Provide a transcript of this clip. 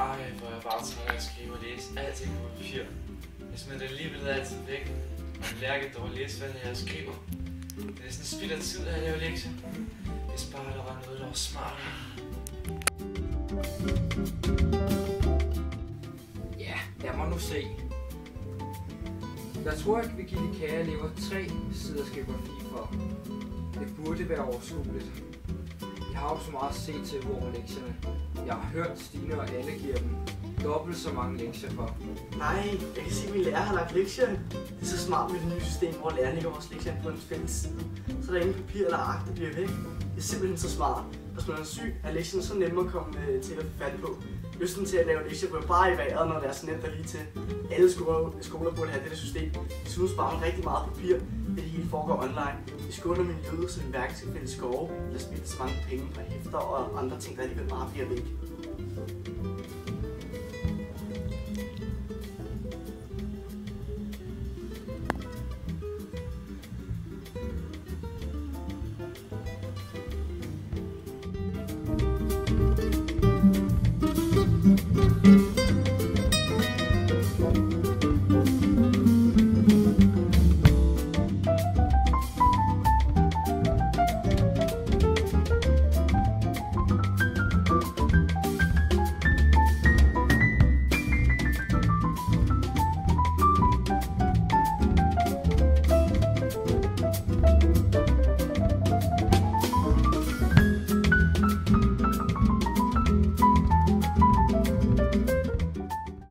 Ej, hvor er jeg bare træt af at skrive og læse alting på papir. Jeg smider det alligevel altid væk, og jeg lærer ikke dårligt læse, hvad jeg skriver. Det er næsten spild af tid at lave lektier. Hvis bare der var noget, der var smartere. Ja, lad mig nu se. Jeg tror, at vi giver de kære elever 3 siders geografi for. Det burde være overskueligt. Jeg har jo så meget at se til over lektierne. Jeg har hørt, Stine og Anne giver dem dobbelt så mange lektier for. Nej, jeg kan se, at min lærer har lagt lektier. Det er så smart med det nye system, hvor lærerne lægger vores lektier på en fælles side. Så der er ingen papir eller ark, der bliver væk. Det er simpelthen så smart. Hvis man er syg, er lektierne så nemme at komme til at få fat på. Lysten til at lave lektier på bare i vejret, når det er så nemt at lige til. Alle skoler burde have dette system. De synes sparer rigtig meget papir, ved det hele foregår online. De skåner miljøet, så vi hverken skal fælde skove eller spille så mange penge på hæfter og andre ting, der alligevel bare bliver væk.